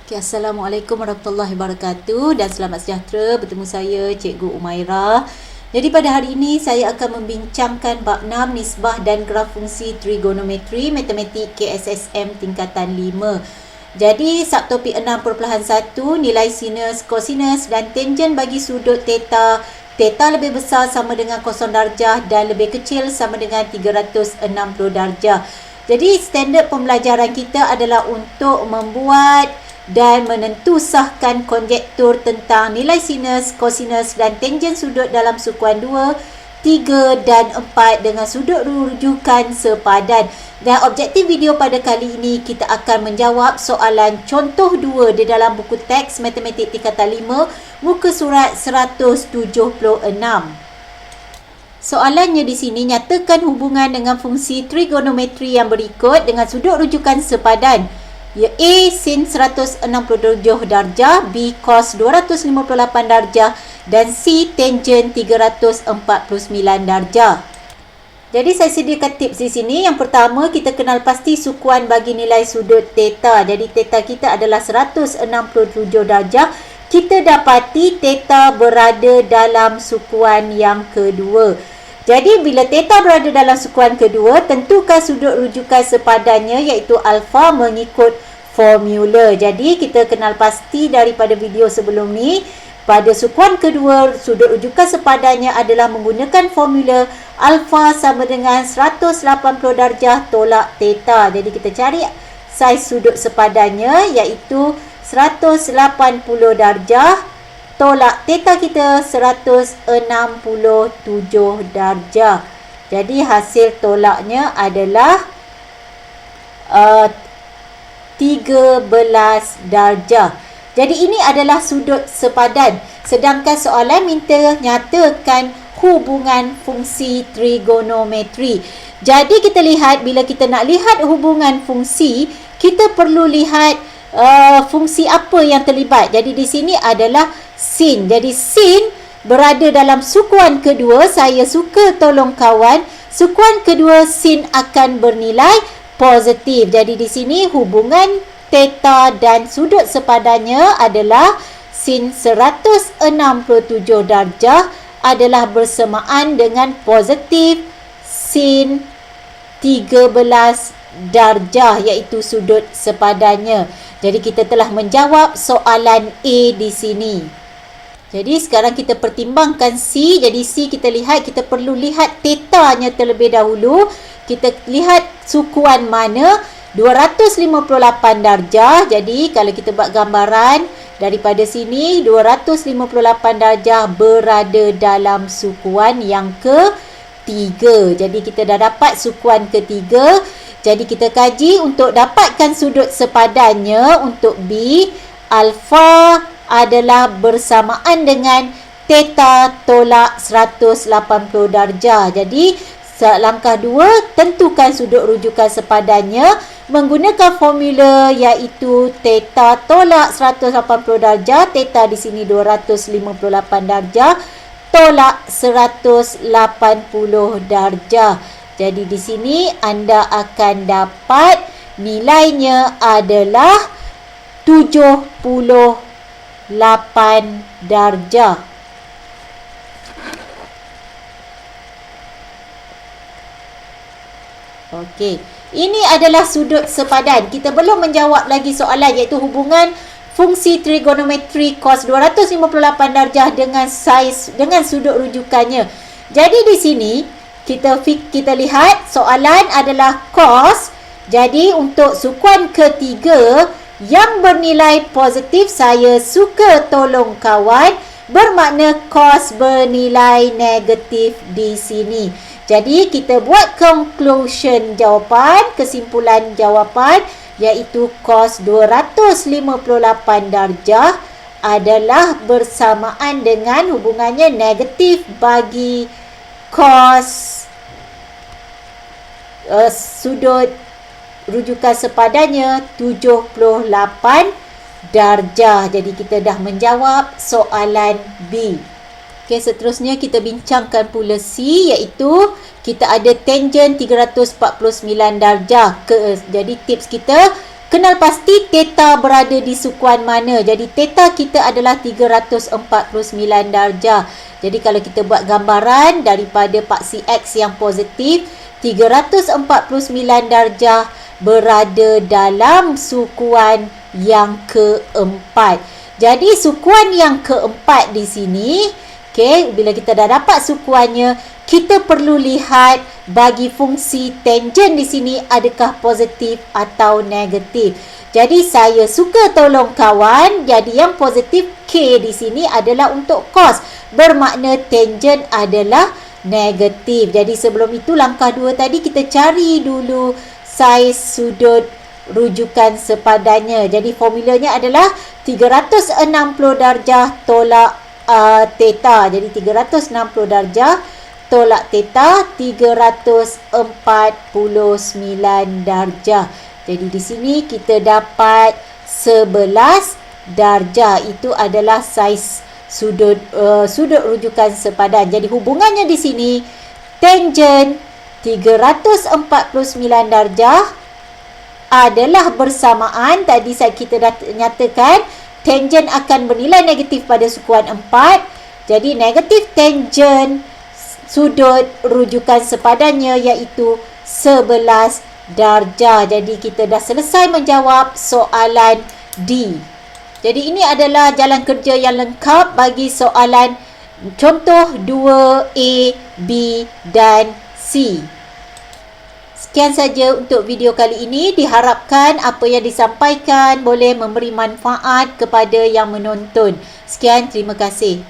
Okay, Assalamualaikum warahmatullahi wabarakatuh dan selamat sejahtera bertemu saya Cikgu Umairah. Jadi pada hari ini saya akan membincangkan bab 6 nisbah dan graf fungsi trigonometri matematik KSSM tingkatan 5. Jadi subtopik 6.1 nilai sinus, kosinus dan tangen bagi sudut theta. Theta lebih besar sama dengan 0 darjah dan lebih kecil sama dengan 360 darjah. Jadi standard pembelajaran kita adalah untuk membuat dan menentusahkan konjektur tentang nilai sinus, kosinus dan tangen sudut dalam sukuan 2, 3 dan 4 dengan sudut rujukan sepadan. Dan objektif video pada kali ini kita akan menjawab soalan contoh 2 di dalam buku teks matematik tingkatan 5 muka surat 176. Soalannya di sini, nyatakan hubungan dengan fungsi trigonometri yang berikut dengan sudut rujukan sepadan. Ya, A sin 167 darjah, B cos 258 darjah dan C tangen 349 darjah. Jadi saya sediakan tips di sini. Yang pertama, kita kenal pasti sukuan bagi nilai sudut theta. Jadi theta kita adalah 167 darjah. Kita dapati theta berada dalam sukuan yang kedua. Jadi bila theta berada dalam sukuan kedua, tentukan sudut rujukan sepadannya iaitu alfa mengikut formula. Jadi kita kenal pasti daripada video sebelum ni, pada sukuan kedua sudut rujukan sepadannya adalah menggunakan formula alfa sama dengan 180 darjah tolak theta. Jadi kita cari saiz sudut sepadannya iaitu 180 darjah tolak theta kita 167 darjah. Jadi hasil tolaknya adalah 13 darjah. Jadi ini adalah sudut sepadan. Sedangkan soalan minta nyatakan hubungan fungsi trigonometri. Jadi kita lihat, bila kita nak lihat hubungan fungsi, kita perlu lihat fungsi apa yang terlibat. Jadi di sini adalah sin. Jadi sin berada dalam sukuan kedua. Saya suka tolong kawan. Sukuan kedua sin akan bernilai positif. Jadi di sini hubungan theta dan sudut sepadannya adalah sin 167 darjah adalah bersamaan dengan positif sin 13 darjah iaitu sudut sepadannya. Jadi kita telah menjawab soalan A di sini. Jadi sekarang kita pertimbangkan C. Jadi C kita lihat, kita perlu lihat theta-nya terlebih dahulu. Kita lihat sukuan mana, 258 darjah. Jadi kalau kita buat gambaran daripada sini, 258 darjah berada dalam sukuan yang ketiga. Jadi kita dah dapat sukuan ketiga. Jadi kita kaji untuk dapatkan sudut sepadannya untuk B, alfa adalah bersamaan dengan theta tolak 180 darjah. Jadi langkah 2, tentukan sudut rujukan sepadannya menggunakan formula iaitu theta tolak 180 darjah. Theta di sini 258 darjah tolak 180 darjah. Jadi di sini anda akan dapat nilainya adalah 78 darjah. Okey, ini adalah sudut sepadan. Kita belum menjawab lagi soalan iaitu hubungan fungsi trigonometri cos 258 darjah dengan saiz dengan sudut rujukannya. Jadi di sini kita lihat soalan adalah cos. Jadi untuk sukuan ketiga yang bernilai positif, saya suka tolong kawan, bermakna cos bernilai negatif di sini. Jadi kita buat conclusion jawapan, kesimpulan jawapan iaitu cos 258 darjah adalah bersamaan dengan hubungannya negatif bagi cos sudut rujukan sepadannya 78 darjah. Jadi kita dah menjawab soalan B. Okey, seterusnya kita bincangkan pula C iaitu kita ada tangen 349 darjah. Jadi tips kita kenal pasti theta berada di sukuan mana. Jadi theta kita adalah 349 darjah. Jadi kalau kita buat gambaran daripada paksi X yang positif, 349 darjah berada dalam sukuan yang keempat. Jadi sukuan yang keempat di sini, okey, bila kita dah dapat sukuannya, kita perlu lihat bagi fungsi tangent di sini adakah positif atau negatif. Jadi saya suka tolong kawan, jadi yang positif K di sini adalah untuk cos, bermakna tangent adalah negatif. Jadi sebelum itu langkah 2 tadi kita cari dulu saiz sudut rujukan sepadannya. Jadi formulanya adalah 360 darjah tolak theta. Jadi 360 darjah tolak theta 349 darjah. Jadi di sini kita dapat 11 darjah. Itu adalah saiz sudut rujukan sepadan. Jadi hubungannya di sini tangent 349 darjah adalah bersamaan, tadi kita dah nyatakan tangent akan bernilai negatif pada sukuan 4. Jadi negatif tangent sudut rujukan sepadannya iaitu 11 darjah. Jadi kita dah selesai menjawab soalan D. Jadi ini adalah jalan kerja yang lengkap bagi soalan contoh 2A, B dan C. Sekian saja untuk video kali ini. Diharapkan apa yang disampaikan boleh memberi manfaat kepada yang menonton. Sekian, terima kasih.